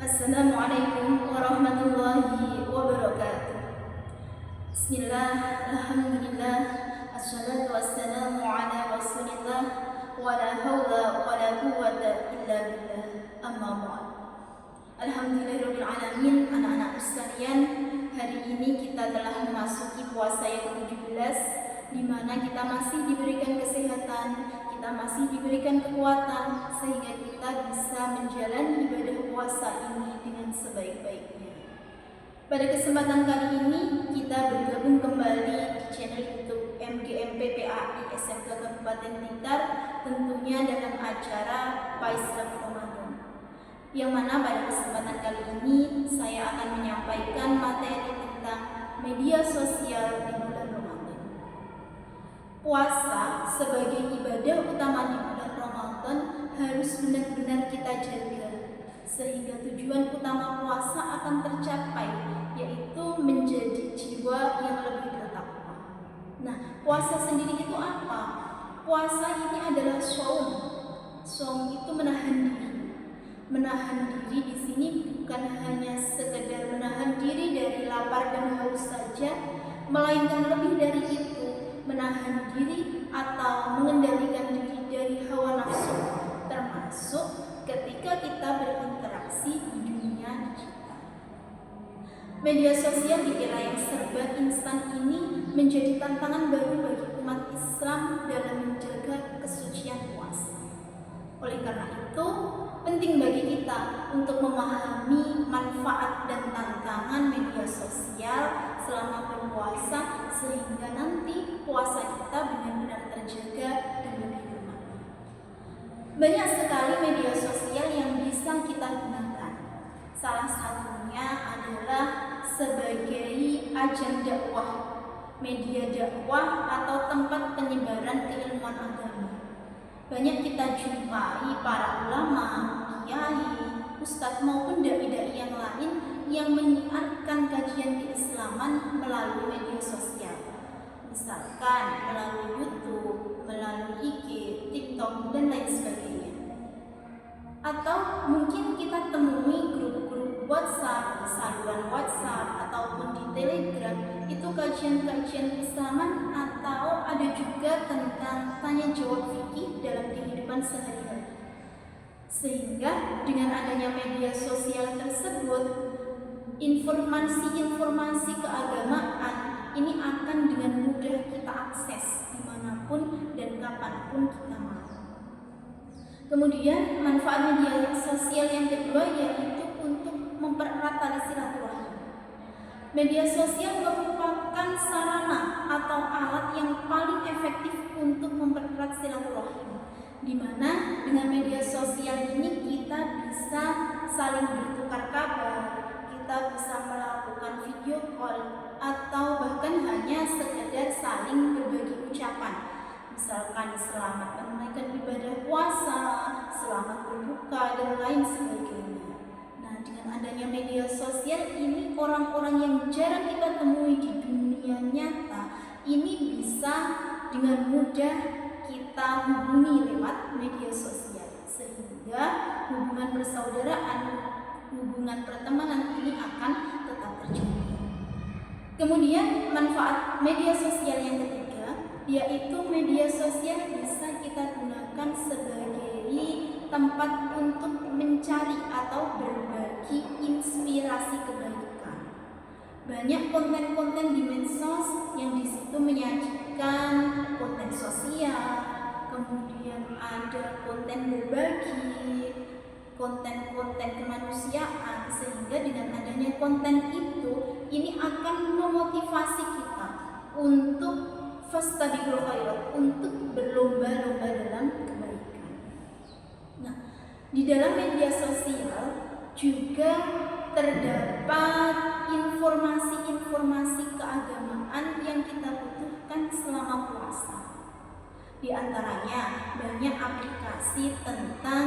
Assalamualaikum warahmatullahi wabarakatuh. Bismillah, alhamdulillah, assalatu wassalamu ala rasulillah, wa la hawla wa la quwwata illa billah, amma ba'd. Alhamdulillahirabbil alamin, anak-anak sekalian, hari ini kita telah memasuki puasa yang ke-17, di mana kita masih diberikan kesehatan, kita masih diberikan kekuatan sehingga kita bisa menjalani ibadah puasa ini dengan sebaik-baiknya. Pada kesempatan kali ini kita bergabung kembali di channel YouTube MGMPPAI SMK Kabupaten Blitar, tentunya dalam acara Paislap Ramadan. Yang mana pada kesempatan kali ini saya akan menyampaikan materi tentang media sosial di bulan Ramadan. Puasa sebagai ibadah utama di bulan Ramadan harus benar-benar kita jaga sehingga tujuan utama puasa akan tercapai, yaitu menjadi jiwa yang lebih bertakwa. Nah, puasa sendiri itu apa? Puasa ini adalah shaum. Shaum itu menahan diri. Menahan diri di sini bukan hanya sekedar menahan diri dari lapar dan haus saja, melainkan lebih dari itu, menahan diri atau mengendalikan diri dari hawa nafsu, termasuk ketika kita berinteraksi di dunia digital. Media sosial di era yang serba instan ini menjadi tantangan baru bagi umat Islam dalam menjaga kesucian puasa. Oleh karena itu, penting bagi kita untuk memahami manfaat dan tantangan media sosial selama berpuasa sehingga nanti puasa kita benar-benar terjaga dan lebih bermakna. Banyak sekali media sosial yang bisa kita gunakan. Salah satunya adalah sebagai ajang dakwah, media dakwah atau tempat penyebaran keilmuan agama. Banyak kita jumpai para ulama, kiai, ustadz maupun dai-dai yang lain yang menyiarkan kajian keislaman melalui media sosial. Misalkan melalui YouTube, melalui IG, TikTok, dan lain sebagainya. Atau mungkin kita temui grup-grup WhatsApp, saluran WhatsApp, ataupun di Telegram, itu kajian-kajian keislaman, atau ada juga tentang tanya jawab fikih dalam kehidupan sehari-hari. Sehingga dengan adanya media sosial tersebut, informasi-informasi keagamaan ini akan dengan mudah kita akses dimanapun dan kapanpun kita mau. Kemudian manfaat media sosial yang kedua yaitu untuk mempererat tali silaturahmi. Media sosial merupakan sarana atau alat yang paling efektif untuk mempererat silaturahmi, di mana dengan media sosial ini kita bisa saling bertukar kabar, kita bisa melakukan video call, atau bahkan hanya sekedar saling berbagi ucapan. Misalkan selamat menunaikan ibadah puasa, selamat berbuka, dan lain sebagainya. Nah, dengan adanya media sosial ini, orang-orang yang jarang kita temui di dunia nyata ini bisa dengan mudah kita hubungi lewat media sosial, sehingga hubungan persaudaraan, hubungan pertemanan ini akan tetap terjaga. Kemudian manfaat media sosial yang ketiga yaitu media sosial bisa kita gunakan sebagai tempat untuk mencari atau berbagi inspirasi kebaikan. Banyak konten-konten di medsos yang di situ menyajikan konten sosial, kemudian ada konten berbagi, konten-konten kemanusiaan, sehingga dengan adanya konten itu ini akan memotivasi kita untuk fastabiqul khairat, untuk berlomba-lomba dalam kebaikan. Nah, di dalam media sosial juga terdapat informasi-informasi keagamaan yang kita butuhkan selama puasa. Di antaranya banyak aplikasi tentang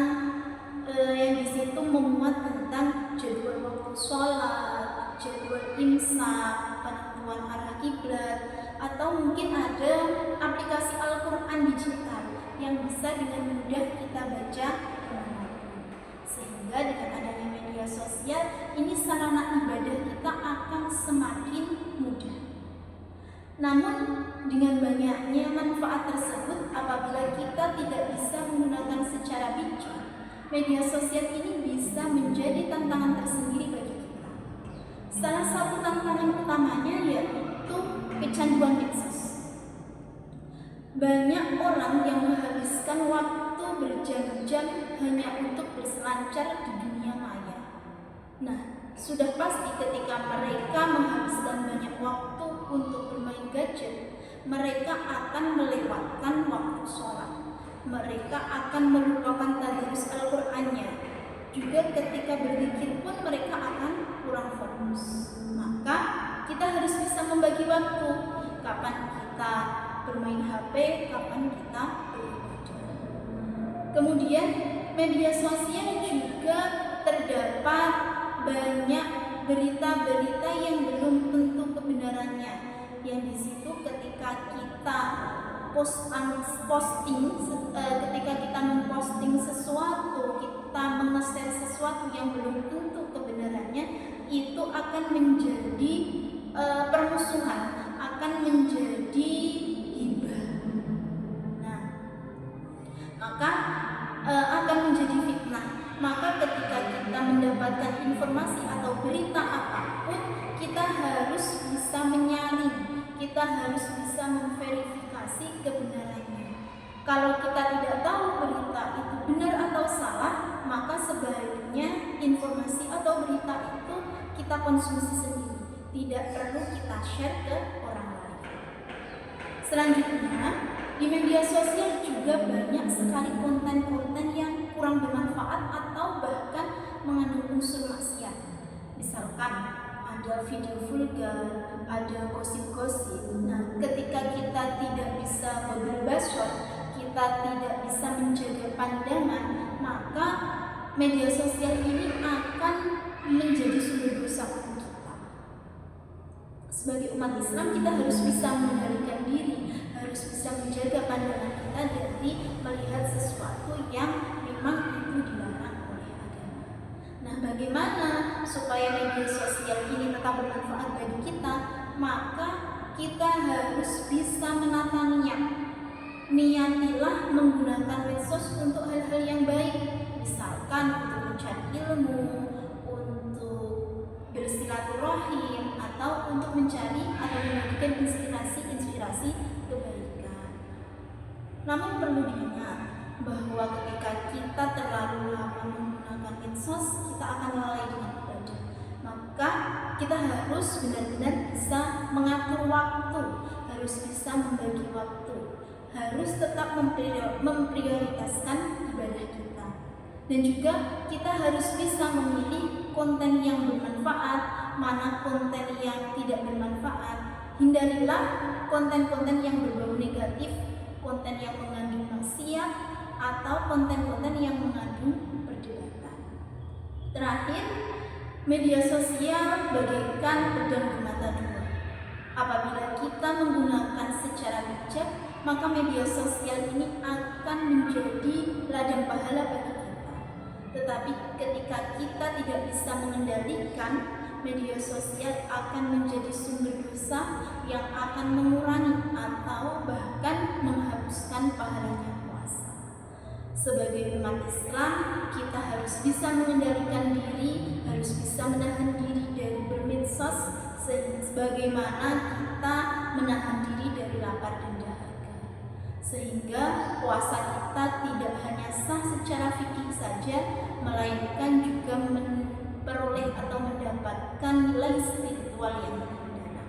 yang di situ memuat tentang jadwal waktu sholat, jadwal imsak, penentuan arah kiblat, atau mungkin ada aplikasi Al-Quran digital yang bisa dengan mudah kita baca dimanapun. Sehingga dengan adanya media media sosial, ini sarana ibadah kita akan semakin mudah. Namun dengan banyaknya manfaat tersebut, apabila kita tidak bisa menggunakan secara bijak, media sosial ini bisa menjadi tantangan tersendiri bagi kita. Salah satu tantangan utamanya yaitu kecanduan medsos. Banyak orang yang menghabiskan waktu berjam-jam hanya untuk berselancar di dunia maya. Nah, sudah pasti ketika mereka menghabiskan banyak waktu untuk bermain gadget, mereka akan melewatkan waktu sholat. Mereka akan melupakan tadarus Al-Qur'annya. Juga ketika berzikir pun mereka akan kurang fokus. Maka kita harus bisa membagi waktu. Kapan kita bermain HP, kapan kita beribadah. Kemudian media sosial juga terdapat banyak berita-berita yang belum tentu kebenarannya, yang di situ ketika kita ketika kita memposting sesuatu, kita menge-share sesuatu yang belum tentu kebenarannya, itu akan menjadi permusuhan, akan menjadi hibah. Nah, maka akan menjadi fitnah. Maka ketika kita mendapatkan informasi atau berita apapun, kita harus bisa menyaring, kita harus bisa memverifikasi kebenarannya. Kalau kita tidak tahu berita itu benar atau salah, maka sebaiknya informasi atau berita itu kita konsumsi sendiri, tidak perlu kita share ke orang lain. Selanjutnya, di media sosial juga banyak sekali konten-konten yang kurang bermanfaat atau bahkan mengandung unsur maksiat. Misalkan ada video vulgar, ada gosip-gosip. Nah, ketika kita tidak bisa berbashar, kita tidak bisa menjaga pandangan, maka media sosial ini akan menjadi sumber dosa bagi kita. Sebagai umat Islam, kita harus bisa mengendalikan diri, harus bisa menjaga pandangan kita dari melihat sesuatu yang memang itu dilarang oleh agama. Nah, bagaimana supaya media sosial ini tetap bermanfaat bagi kita? Maka kita harus bisa menata niat. Niatilah menggunakan medsos untuk hal-hal yang baik, misalkan untuk mencari ilmu, untuk bersilaturahim, atau untuk mencari atau membagikan inspirasi kebaikan. Namun perlu diingat bahwa ketika kita terlalu lama menggunakan medsos, kita akan lalai dengan ibadah. Maka kita harus benar-benar bisa mengatur waktu, harus bisa membagi waktu, harus tetap memprioritaskan ibadah kita. Dan juga kita harus bisa memilih konten yang bermanfaat, mana konten yang tidak bermanfaat. Hindarilah konten-konten yang berbau negatif, konten yang mengandung maksiat, atau konten-konten yang mengandung perdebatan. Terakhir, media sosial bagaikan pedang bermata dua. Apabila kita menggunakan secara bijak, maka media sosial ini akan menjadi ladang pahala bagi kita. Tetapi ketika kita tidak bisa mengendalikan, media sosial akan menjadi sumber dosa yang akan mengurangi atau bahkan menghapuskan pahalanya puasa. Sebagai umat Islam, kita harus bisa mengendalikan diri, harus bisa menahan diri dari bermedsos, sebagaimana kita menahan diri dari lapar dan dahaga. Sehingga puasa kita tidak hanya sah secara fikih saja, melainkan juga memperoleh atau mendapatkan nilai spiritual yang mendalam.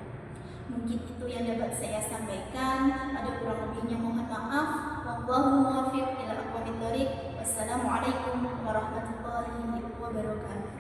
Mungkin itu yang dapat saya sampaikan. Ada kurang lebihnya mohon maaf. Wallahu muwaffiq ila aqwamit thoriq. Wassalamualaikum warahmatullahi wabarakatuh.